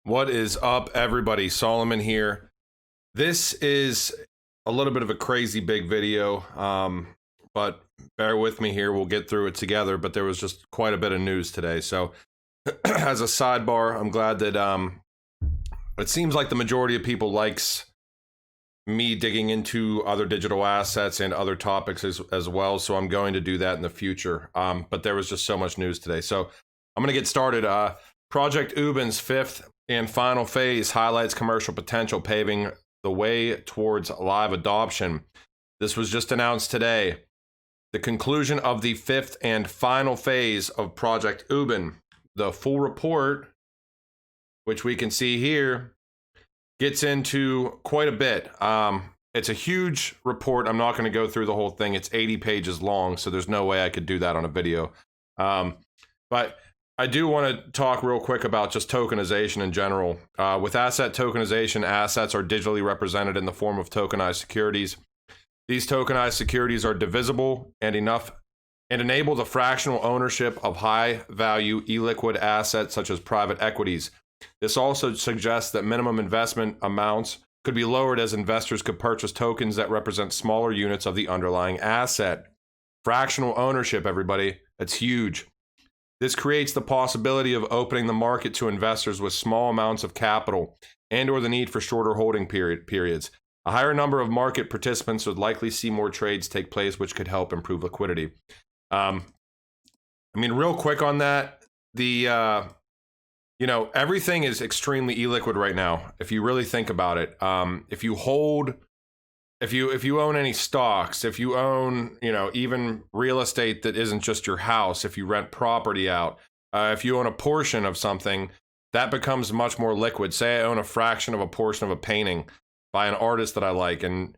What is up, everybody? Solomon here. This is a little bit of a crazy big video, but bear with me here. We'll get through it together, but there was just quite a bit of news today. So as a sidebar, I'm glad that it seems like the majority of people likes me digging into other digital assets and other topics as well. So I'm going to do that in the future. But there was just so much news today. So I'm going to get started. Project Ubin's fifth and final phase highlights commercial potential, paving the way towards live adoption. This was just announced today. The conclusion of the fifth and final phase of Project Ubin. The full report, which we can see here, gets into quite a bit. It's a huge report. I'm not going to go through the whole thing. It's 80 pages long, so there's no way I could do that on a video. But I do want to talk real quick about just tokenization in general. With asset tokenization, assets are digitally represented in the form of tokenized securities. These tokenized securities are divisible and enable the fractional ownership of high-value illiquid assets such as private equities. This also suggests that minimum investment amounts could be lowered as investors could purchase tokens that represent smaller units of the underlying asset. Fractional ownership, everybody, that's huge. This creates the possibility of opening the market to investors with small amounts of capital and/or the need for shorter holding periods. A higher number of market participants would likely see more trades take place, which could help improve liquidity. Real quick on that, everything is extremely illiquid right now. If you really think about it, if you own any stocks, if you own, even real estate that isn't just your house, if you rent property out, if you own a portion of something, that becomes much more liquid. Say I own a fraction of a portion of a painting by an artist that I like, and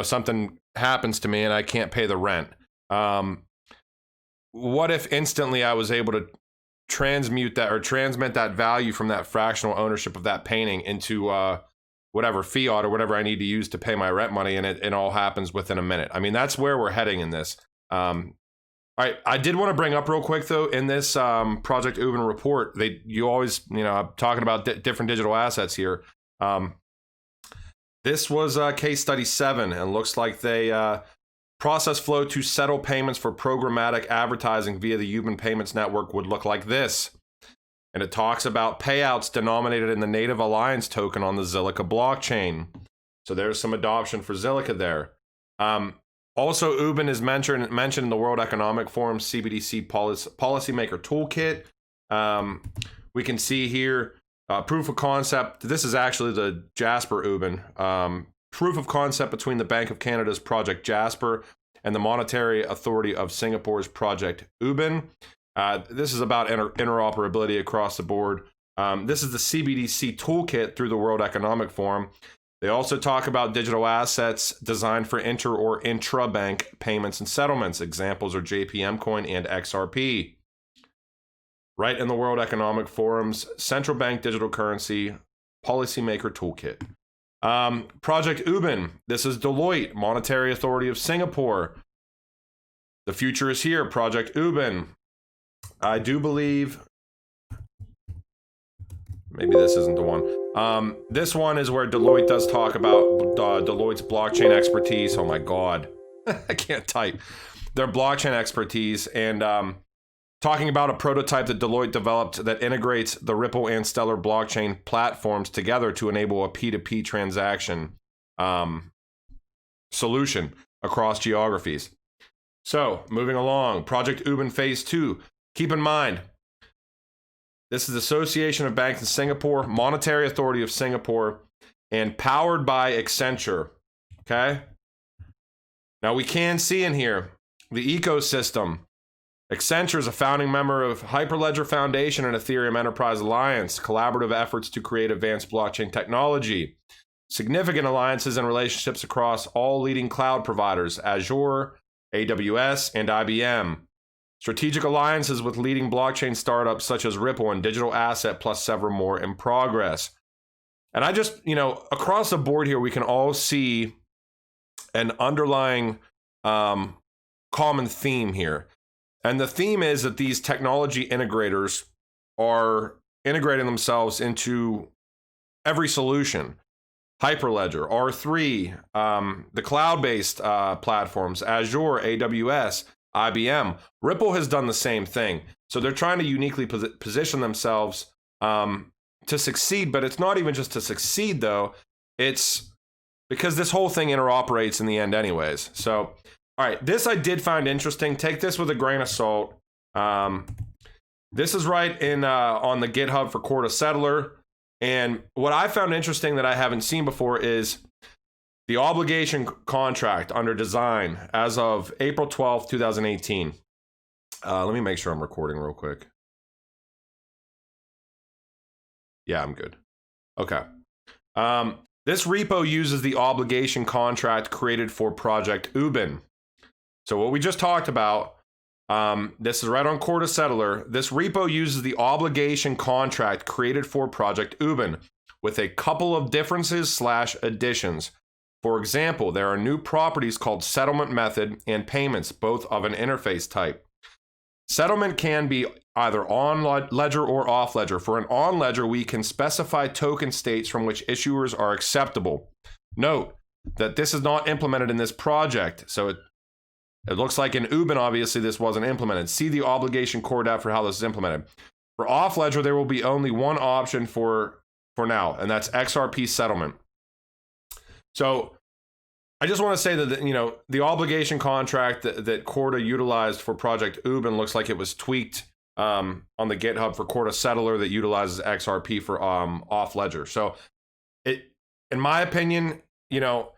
something happens to me and I can't pay the rent. What if instantly I was able to transmit that value from that fractional ownership of that painting into whatever fiat or whatever I need to use to pay my rent money, and it all happens within a minute. That's where we're heading in this. All right, I did want to bring up real quick though, in this Project Ubin report, you always, I'm talking about different digital assets here. This was case study 7, and looks like they process flow to settle payments for programmatic advertising via the Ubin Payments Network would look like this. And it talks about payouts denominated in the native alliance token on the Zilliqa blockchain. So there's some adoption for Zilliqa there. Also, Ubin is mentioned in the World Economic Forum CBDC Policymaker Toolkit. We can see here proof of concept. This is actually the Jasper Ubin. Proof of concept between the Bank of Canada's Project Jasper and the Monetary Authority of Singapore's Project Ubin. This is about interoperability across the board. This is the CBDC toolkit through the World Economic Forum. They also talk about digital assets designed for inter or intra-bank payments and settlements. Examples are JPM Coin and XRP. Right in the World Economic Forum's Central Bank Digital Currency Policymaker Toolkit. Project Ubin. This is Deloitte, Monetary Authority of Singapore. The future is here. Project Ubin. I do believe, maybe this isn't the one. This one is where Deloitte does talk about Deloitte's blockchain expertise. Oh my God, I can't type. Their blockchain expertise, and talking about a prototype that Deloitte developed that integrates the Ripple and Stellar blockchain platforms together to enable a P2P transaction solution across geographies. So, moving along, Project Ubin Phase 2. Keep in mind, this is Association of Banks in Singapore, Monetary Authority of Singapore, and powered by Accenture. Okay? Now we can see in here the ecosystem. Accenture is a founding member of Hyperledger Foundation and Ethereum Enterprise Alliance, collaborative efforts to create advanced blockchain technology. Significant alliances and relationships across all leading cloud providers, Azure, AWS, and IBM. Strategic alliances with leading blockchain startups such as Ripple and Digital Asset, plus several more in progress. And I just, across the board here, we can all see an underlying common theme here. And the theme is that these technology integrators are integrating themselves into every solution. Hyperledger, R3, the cloud-based platforms, Azure, AWS, IBM. Ripple has done the same thing. So they're trying to uniquely position themselves to succeed, but it's not even just to succeed, though. It's because this whole thing interoperates in the end anyways. So, all right, this I did find interesting. Take this with a grain of salt. This is right in on the GitHub for Corda Settler. And what I found interesting that I haven't seen before is the obligation contract under design as of April 12th, 2018. Let me make sure I'm recording real quick. Yeah, I'm good. Okay. This repo uses the obligation contract created for Project Ubin. So what we just talked about, this is right on Corda Settler. This repo uses the obligation contract created for Project Ubin with a couple of differences / additions. For example, there are new properties called settlement method and payments, both of an interface type. Settlement can be either on ledger or off ledger. For an on ledger, we can specify token states from which issuers are acceptable. Note that this is not implemented in this project, so it looks like in Ubin, obviously, this wasn't implemented. See the obligation core dev for how this is implemented. For off ledger, there will be only one option for now, and that's XRP settlement. So I just want to say that, you know, the obligation contract that Corda utilized for Project Ubin looks like it was tweaked on the GitHub for Corda Settler that utilizes XRP for off ledger. So in my opinion, you know,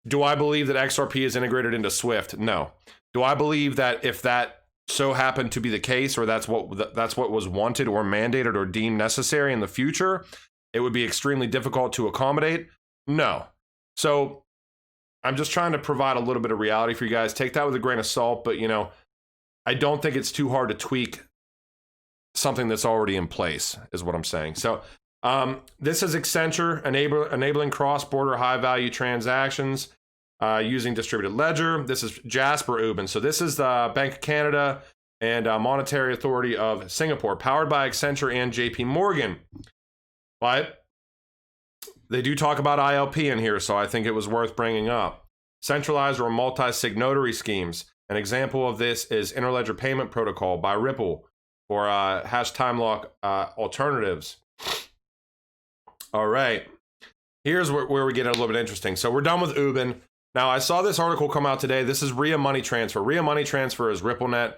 do I believe that XRP is integrated into Swift? No. Do I believe that if that so happened to be the case, or that's what was wanted or mandated or deemed necessary in the future, it would be extremely difficult to accommodate? No. So I'm just trying to provide a little bit of reality for you guys. Take that with a grain of salt, but, you know, I don't think it's too hard to tweak something that's already in place, is what I'm saying. So this is Accenture enabling cross-border high-value transactions using distributed ledger. This is Jasper Ubin. So this is the Bank of Canada and Monetary Authority of Singapore, powered by Accenture and JP Morgan. But they do talk about ILP in here, so I think it was worth bringing up. Centralized or multi-sig notary schemes. An example of this is Interledger Payment Protocol by Ripple or hash time lock alternatives. All right, here's where we get a little bit interesting. So we're done with Ubin. Now, I saw this article come out today. This is Ria Money Transfer. Ria Money Transfer is RippleNet.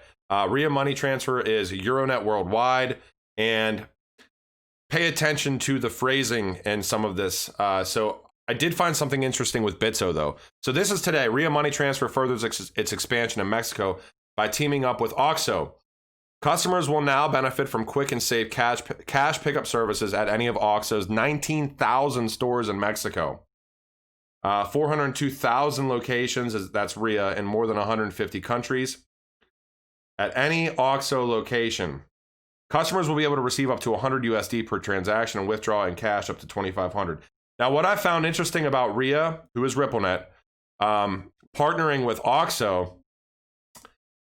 Ria Money Transfer is Euronet worldwide. And pay attention to the phrasing in some of this. So I did find something interesting with Bitso, though. So this is today. Ria Money Transfer furthers its expansion in Mexico by teaming up with OXXO. Customers will now benefit from quick and safe cash pickup services at any of OXXO's 19,000 stores in Mexico. 402,000 locations, that's Ria, in more than 150 countries. At any OXXO location, customers will be able to receive up to 100 USD per transaction and withdraw in cash up to 2,500. Now, what I found interesting about Ria, who is RippleNet, partnering with OXXO,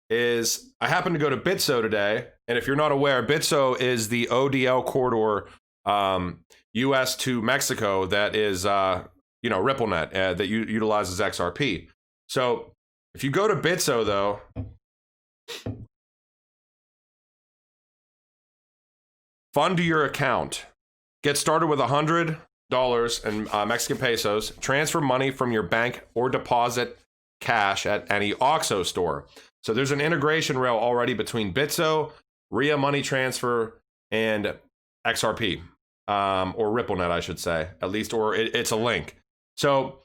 is I happened to go to Bitso today, and if you're not aware, Bitso is the ODL corridor, US to Mexico, that is, RippleNet that utilizes XRP. So if you go to Bitso, though, fund to your account. Get started with $100 in Mexican pesos. Transfer money from your bank or deposit cash at any OXXO store. So there's an integration rail already between Bitso, Ria Money Transfer, and XRP, or RippleNet, I should say, at least, or it's a link. So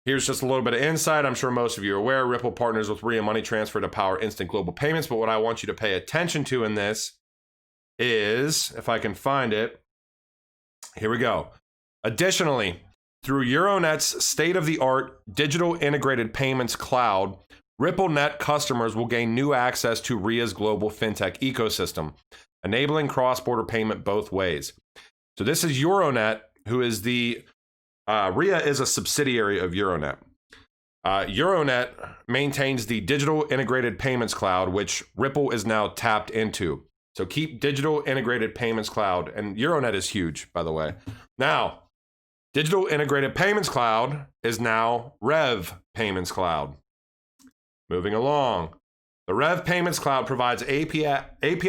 here's just a little bit of insight. I'm sure most of you are aware. Ripple partners with Ria Money Transfer to power instant global payments. But what I want you to pay attention to in this is, if I can find it, here we go. Additionally, through Euronet's state-of-the-art digital integrated payments cloud, RippleNet customers will gain new access to Ria's global fintech ecosystem, enabling cross-border payment both ways. So this is Euronet, who is Ria is a subsidiary of Euronet. Euronet maintains the digital integrated payments cloud, which Ripple is now tapped into. So keep digital integrated payments cloud. And Euronet is huge, by the way. Now, Digital Integrated Payments Cloud is now Rev Payments Cloud. Moving along. The Rev Payments Cloud provides API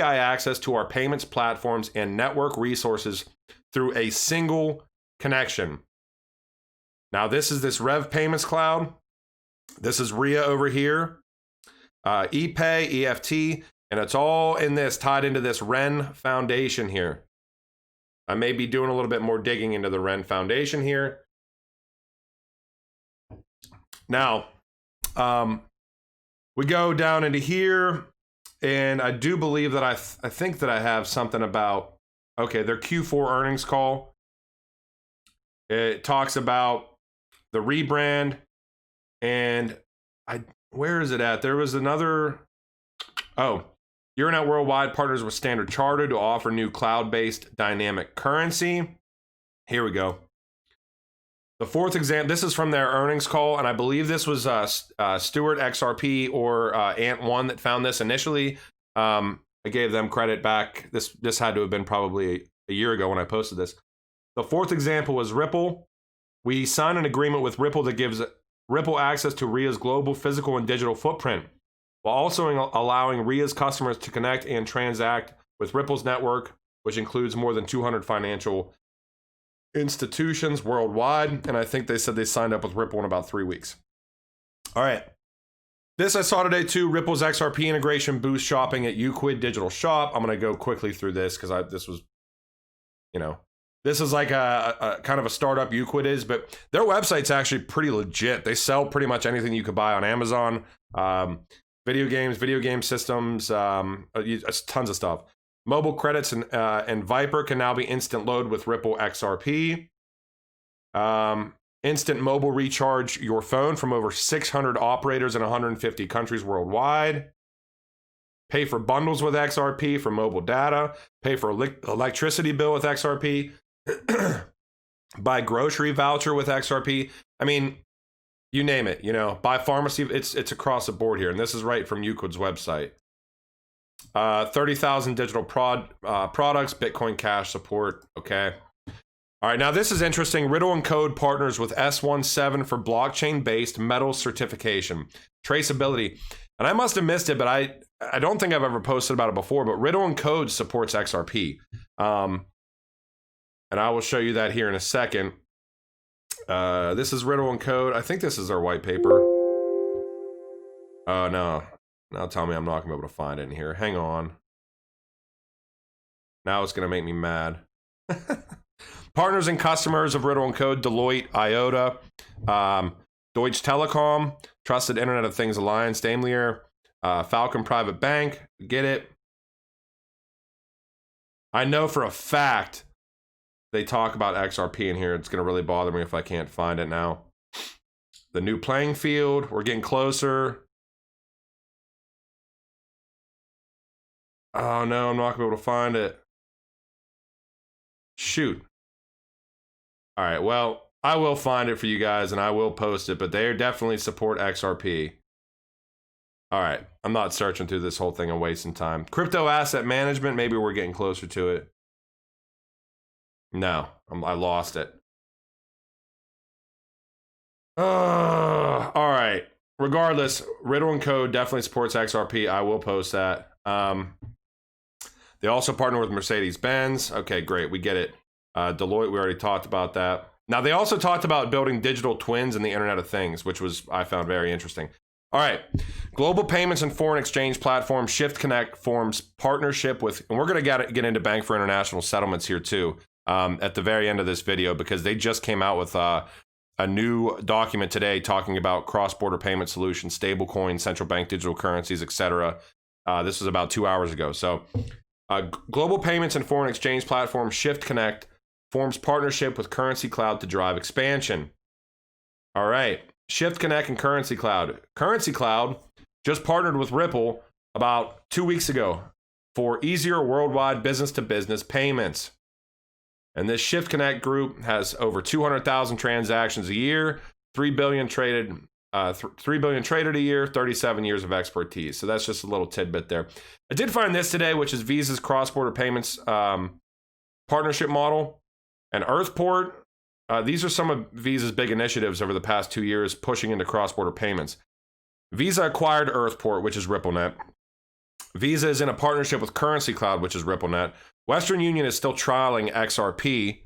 access to our payments platforms and network resources through a single connection. Now, this Rev Payments Cloud. This is Ria over here. ePay, EFT, and it's all in this, tied into this Ren Foundation here. I may be doing a little bit more digging into the Ren Foundation here. Now, we go down into here, and I do believe that I think that I have something about, okay, their Q4 earnings call. It talks about the rebrand, and where is it at? There was another, Euronet Worldwide partners with Standard Chartered to offer new cloud-based dynamic currency. Here we go. The fourth example, this is from their earnings call, and I believe this was Stuart XRP or Ant1 that found this initially. I gave them credit back. This had to have been probably a year ago when I posted this. The fourth example was Ripple. We signed an agreement with Ripple that gives Ripple access to Ria's global physical and digital footprint, while also allowing Ria's customers to connect and transact with Ripple's network, which includes more than 200 financial institutions worldwide. And I think they said they signed up with Ripple in about 3 weeks. All right. This I saw today too. Ripple's XRP integration boosts shopping at Uquid Digital Shop. I'm going to go quickly through this because this was, this is like a kind of a startup Uquid is, but their website's actually pretty legit. They sell pretty much anything you could buy on Amazon. Video games, video game systems, tons of stuff. Mobile credits and Viper can now be instant load with Ripple XRP. Instant mobile recharge your phone from over 600 operators in 150 countries worldwide. Pay for bundles with XRP for mobile data. Pay for electricity bill with XRP. Buy grocery voucher with XRP. I mean, you name it, buy pharmacy. It's across the board here. And this is right from Euclid's website. 30,000 digital products, Bitcoin Cash support. Okay. All right. Now this is interesting. Riddle & Code partners with S17 for blockchain-based metal certification, traceability. And I must have missed it, but I don't think I've ever posted about it before, but Riddle & Code supports XRP. And I will show you that here in a second. This is Riddle & Code. I think this is our white paper. Oh, no. Now tell me I'm not going to be able to find it in here. Hang on. Now it's going to make me mad. Partners and customers of Riddle & Code, Deloitte, IOTA, Deutsche Telekom, Trusted Internet of Things Alliance, Daimler, Falcon Private Bank. Get it? I know for a fact they talk about XRP in here. It's going to really bother me if I can't find it now. The new playing field. We're getting closer. Oh, no, I'm not going to be able to find it. Shoot. All right, well, I will find it for you guys, and I will post it, but they definitely support XRP. All right, I'm not searching through this whole thing and wasting time. Crypto asset management, maybe we're getting closer to it. No, I lost it. All right. Regardless, Riddle & Code definitely supports XRP. I will post that. They also partner with Mercedes-Benz. Okay, great. We get it. Deloitte, we already talked about that. Now, they also talked about building digital twins in the Internet of Things, which I found very interesting. All right. Global payments and foreign exchange platform Shift Connect forms partnership with, and we're going to get into Bank for International Settlements here too. At the very end of this video, because they just came out with a new document today talking about cross-border payment solutions, stablecoins, central bank digital currencies, etc. This was about 2 hours ago. So global payments and foreign exchange platform Shift Connect forms partnership with Currency Cloud to drive expansion. All right. Shift Connect and Currency Cloud. Currency Cloud just partnered with Ripple about 2 weeks ago for easier worldwide business-to-business payments. And this Shift Connect group has over 200,000 transactions a year, 3 billion traded a year, 37 years of expertise. So that's just a little tidbit there. I did find this today, which is Visa's cross-border payments partnership model. And Earthport, these are some of Visa's big initiatives over the past 2 years, pushing into cross-border payments. Visa acquired Earthport, which is RippleNet. Visa is in a partnership with Currency Cloud, which is RippleNet. Western Union is still trialing XRP.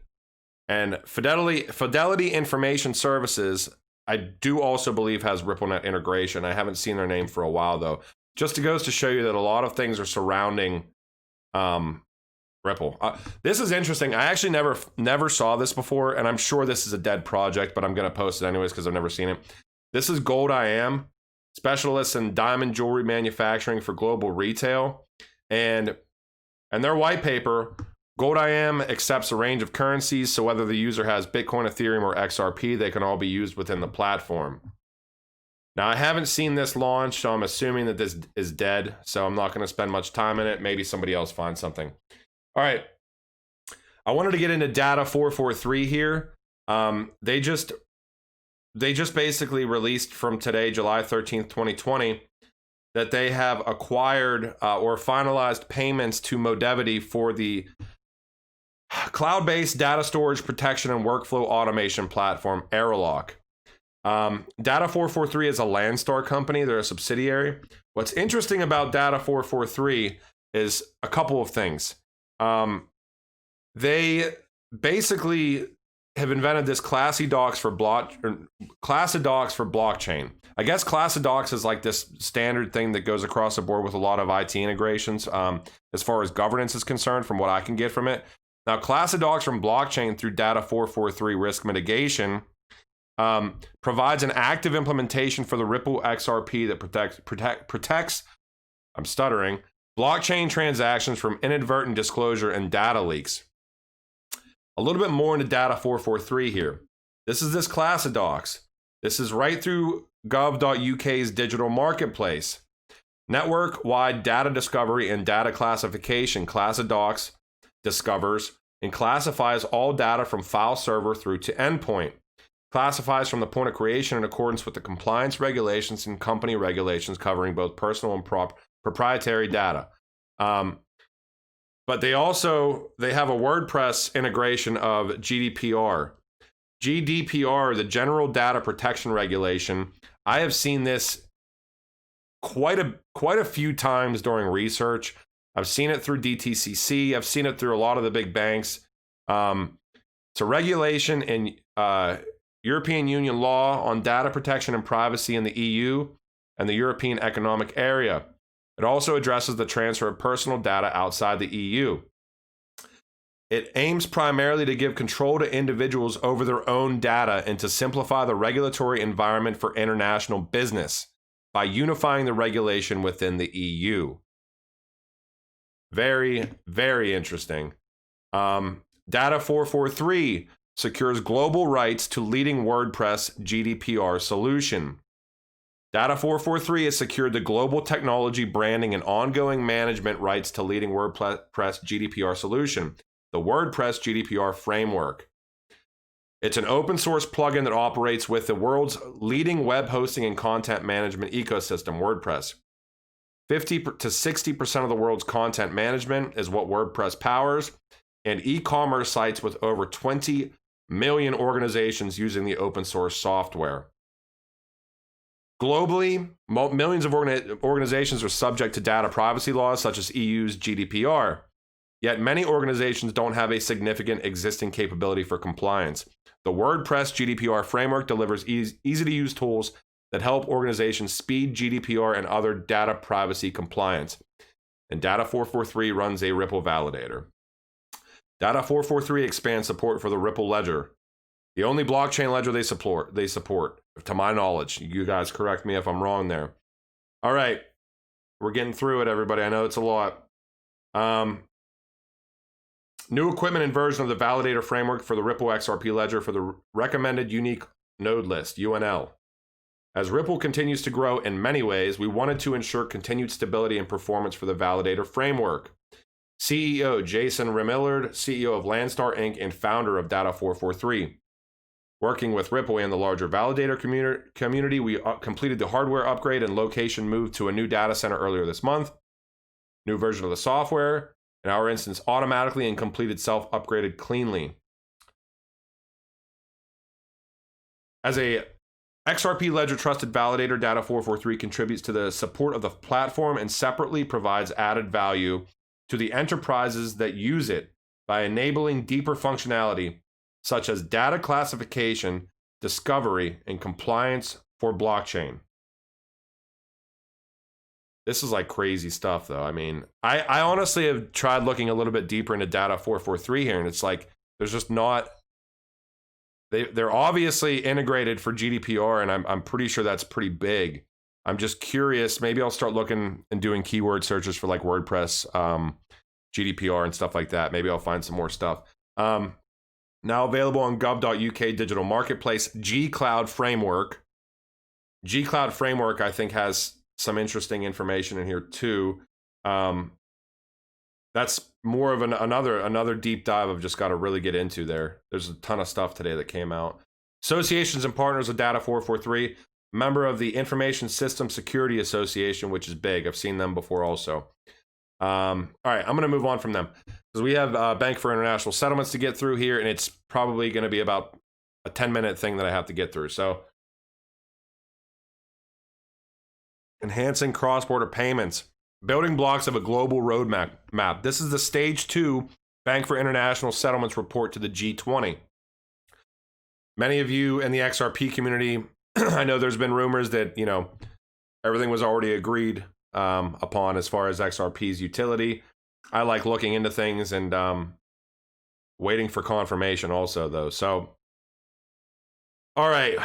And Fidelity Information Services, I do also believe, has RippleNet integration. I haven't seen their name for a while, though. Just goes to show you that a lot of things are surrounding Ripple. This is interesting. I actually never saw this before, and I'm sure this is a dead project, but I'm going to post it anyways because I've never seen it. This is Gold IM, specialists in diamond jewelry manufacturing for global retail. And their white paper, Gold IM accepts a range of currencies, so whether the user has Bitcoin, Ethereum, or XRP, they can all be used within the platform. Now, I haven't seen this launch, so I'm assuming that this is dead, so I'm not going to spend much time in it. Maybe somebody else finds something. All right. I wanted to get into Data 443 here. They just basically released from today, July 13th, 2020, that they have acquired or finalized payments to Modevity for the cloud-based data storage protection and workflow automation platform, Aerolock. Data 443 is a Landstar company. They're a subsidiary. What's interesting about Data 443 is a couple of things. They basically have invented this class of docs for blockchain. I guess class of docs is like this standard thing that goes across the board with a lot of IT integrations as far as governance is concerned, from what I can get from it. Now, class of docs from blockchain through Data 443 risk mitigation provides an active implementation for the Ripple XRP that protects blockchain transactions from inadvertent disclosure and data leaks. A little bit more into Data 443 here. This is this class of docs. This is right through gov.uk's digital marketplace. Network-wide data discovery and data classification. Class of docs discovers and classifies all data from file server through to endpoint. Classifies from the point of creation in accordance with the compliance regulations and company regulations covering both personal and proprietary data. But they have a WordPress integration of GDPR. GDPR, the General Data Protection Regulation. I have seen this quite a few times during research. I've seen it through DTCC. I've seen it through a lot of the big banks. It's a regulation in European Union law on data protection and privacy in the EU and the European Economic Area. It also addresses the transfer of personal data outside the EU. It aims primarily to give control to individuals over their own data and to simplify the regulatory environment for international business by unifying the regulation within the EU. Very, very interesting. Data 443 secures global rights to leading WordPress GDPR solution. Data 443 has secured the global technology, branding, and ongoing management rights to leading WordPress GDPR solution, the WordPress GDPR framework. It's an open source plugin that operates with the world's leading web hosting and content management ecosystem, WordPress. 50 to 60% of the world's content management is what WordPress powers, and e-commerce sites with over 20 million organizations using the open source software. Globally, millions of organizations are subject to data privacy laws such as EU's GDPR. Yet many organizations don't have a significant existing capability for compliance. The WordPress GDPR framework delivers easy-to-use tools that help organizations speed GDPR and other data privacy compliance. And Data 443 runs a Ripple validator. Data 443 expands support for the Ripple ledger, the only blockchain ledger they support, to my knowledge. You guys correct me if I'm wrong there. All right, we're getting through it, everybody. I know it's a lot. New equipment and version of the validator framework for the Ripple XRP ledger for the recommended unique node list, UNL. As Ripple continues to grow in many ways, we wanted to ensure continued stability and performance for the validator framework. CEO Jason Remillard, CEO of Landstar Inc. and founder of Data 443. Working with Ripple and the larger validator community, we completed the hardware upgrade and location move to a new data center earlier this month. New version of the software, in our instance, automatically and completed self-upgraded cleanly. As a XRP Ledger Trusted Validator, Data 443 contributes to the support of the platform and separately provides added value to the enterprises that use it by enabling deeper functionality such as data classification, discovery, and compliance for blockchain. This is like crazy stuff, though. I mean, I honestly have tried looking a little bit deeper into Data 443 here, and it's like there's just not. They're obviously integrated for GDPR, and I'm pretty sure that's pretty big. I'm just curious. Maybe I'll start looking and doing keyword searches for like WordPress, GDPR, and stuff like that. Maybe I'll find some more stuff. Now available on gov.uk digital marketplace, G-Cloud Framework. G-Cloud Framework, I think, has some interesting information in here too. That's more of another deep dive I've just got to really get into there. There's a ton of stuff today that came out. Associations and partners of Data 443, member of the Information System Security Association, which is big. I've seen them before also. All right, I'm going to move on from them because we have Bank for International Settlements to get through here, and it's probably going to be about a 10-minute thing that I have to get through. So, enhancing cross-border payments. Building blocks of a global roadmap. This is the Stage 2 Bank for International Settlements report to the G20. Many of you in the XRP community, I know there's been rumors that, everything was already agreed upon as far as XRP's utility. I like looking into things and waiting for confirmation also, though. So, all right,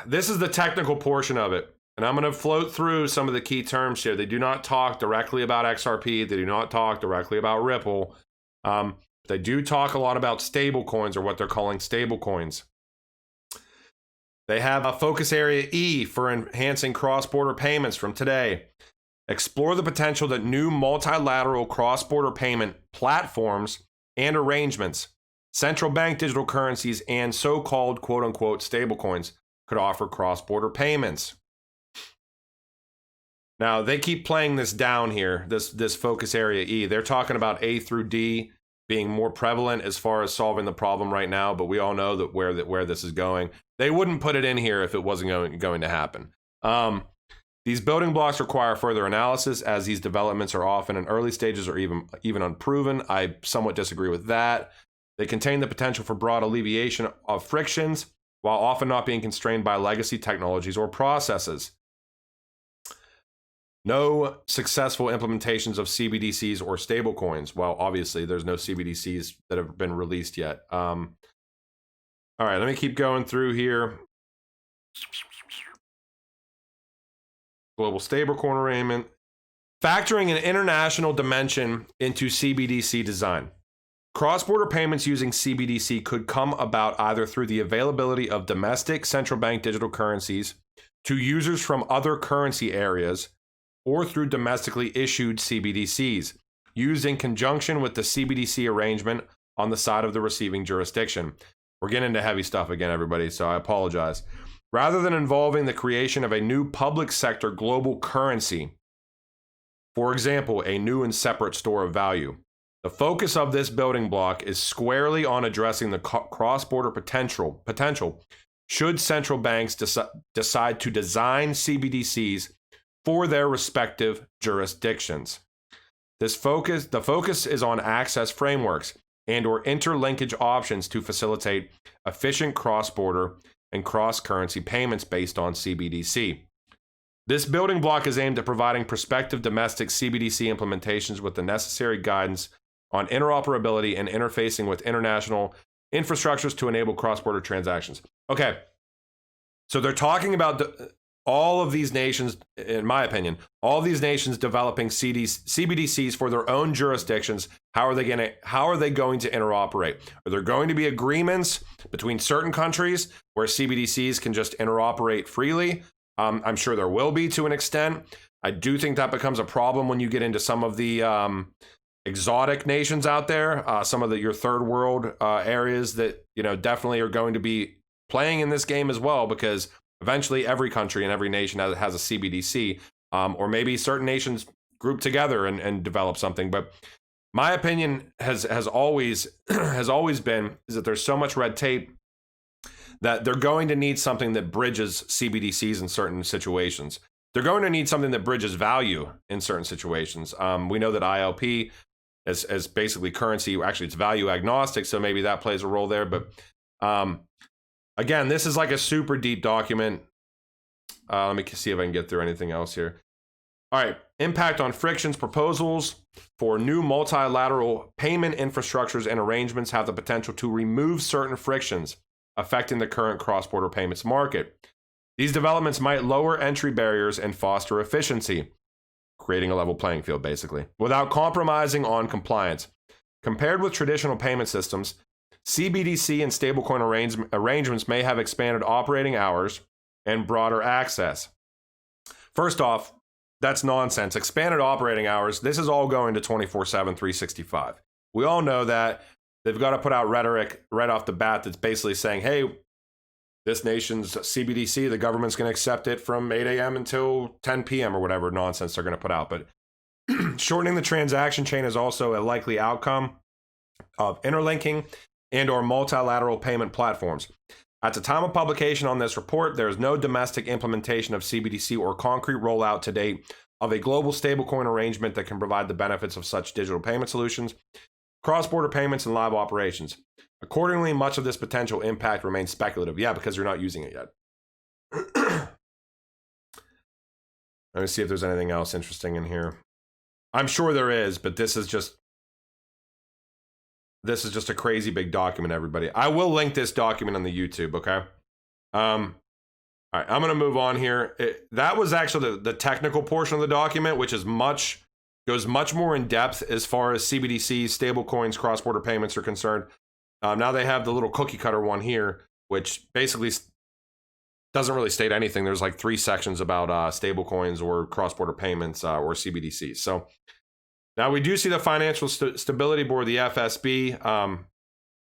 this is the technical portion of it. And I'm going to float through some of the key terms here. They do not talk directly about XRP. They do not talk directly about Ripple. They do talk a lot about stable coins, or what they're calling stable coins. They have a focus area E for enhancing cross-border payments from today. Explore the potential that new multilateral cross-border payment platforms and arrangements, central bank digital currencies, and so-called quote-unquote stablecoins could offer cross-border payments. Now, they keep playing this down here, this focus area E. They're talking about A through D being more prevalent as far as solving the problem right now, but we all know that where this is going. They wouldn't put it in here if it wasn't going to happen. These building blocks require further analysis, as these developments are often in early stages or even unproven. I somewhat disagree with that. They contain the potential for broad alleviation of frictions, while often not being constrained by legacy technologies or processes. No successful implementations of CBDCs or stablecoins. Well, obviously, there's no CBDCs that have been released yet. All right, let me keep going through here. Global stablecoin arraignment. Factoring an international dimension into CBDC design. Cross-border payments using CBDC could come about either through the availability of domestic central bank digital currencies to users from other currency areas, or through domestically issued CBDCs, used in conjunction with the CBDC arrangement on the side of the receiving jurisdiction. We're getting into heavy stuff again, everybody, so I apologize. Rather than involving the creation of a new public sector global currency, for example, a new and separate store of value, the focus of this building block is squarely on addressing the cross-border potential should central banks decide to design CBDCs for their respective jurisdictions. The focus is on access frameworks and or interlinkage options to facilitate efficient cross-border and cross-currency payments based on CBDC. This building block is aimed at providing prospective domestic CBDC implementations with the necessary guidance on interoperability and interfacing with international infrastructures to enable cross-border transactions. Okay, so they're talking about all of these nations, in my opinion, all of these nations developing CBDCs for their own jurisdictions. How are they going to interoperate? Are there going to be agreements between certain countries where CBDCs can just interoperate freely? I'm sure there will be, to an extent. I do think that becomes a problem when you get into some of the exotic nations out there, some of your third world areas that definitely are going to be playing in this game as well, because eventually every country and every nation has a CBDC, or maybe certain nations group together and develop something. But my opinion has always been is that there's so much red tape that they're going to need something that bridges CBDCs in certain situations. They're going to need something that bridges value in certain situations. We know that ILP as basically currency, actually it's value agnostic, so maybe that plays a role there. But again, this is like a super deep document. Let me see if I can get through anything else here. All right, impact on frictions. Proposals for new multilateral payment infrastructures and arrangements have the potential to remove certain frictions affecting the current cross-border payments market. These developments might lower entry barriers and foster efficiency, creating a level playing field, basically, without compromising on compliance. Compared with traditional payment systems, CBDC and stablecoin arrangements may have expanded operating hours and broader access. First off, that's nonsense. Expanded operating hours, this is all going to 24/7, 365. We all know that. They've got to put out rhetoric right off the bat that's basically saying, hey, this nation's CBDC, the government's going to accept it from 8 a.m. until 10 p.m. or whatever nonsense they're going to put out. But shortening the transaction chain is also a likely outcome of interlinking and or multilateral payment platforms. At the time of publication on this report, there is no domestic implementation of CBDC or concrete rollout to date of a global stablecoin arrangement that can provide the benefits of such digital payment solutions, cross-border payments, and live operations. Accordingly, much of this potential impact remains speculative. Yeah, because you're not using it yet. Let me see if there's anything else interesting in here. I'm sure there is, but this is just a crazy big document, everybody. I will link this document on the YouTube, okay? All right, I'm going to move on here. That was actually the technical portion of the document, which is goes much more in depth as far as CBDCs, stablecoins, cross-border payments are concerned. Now they have the little cookie cutter one here, which basically doesn't really state anything. There's like 3 sections about stablecoins or cross-border payments or CBDCs. So now we do see the Financial Stability Board, the FSB,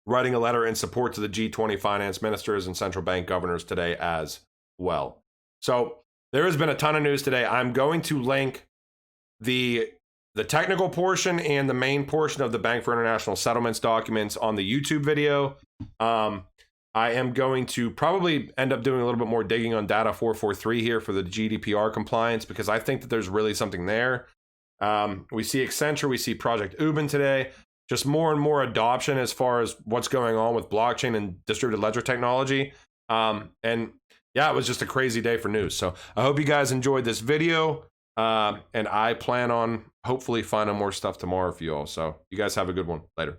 writing a letter in support to the G20 finance ministers and central bank governors today as well. So there has been a ton of news today. I'm going to link the technical portion and the main portion of the Bank for International Settlements documents on the YouTube video. I am going to probably end up doing a little bit more digging on Data 443 here for the GDPR compliance, because I think that there's really something there. We see Accenture, we see Project Ubin today, just more and more adoption as far as what's going on with blockchain and distributed ledger technology. And yeah, it was just a crazy day for news. So I hope you guys enjoyed this video. And I plan on hopefully finding more stuff tomorrow for you all. So you guys have a good one. Later.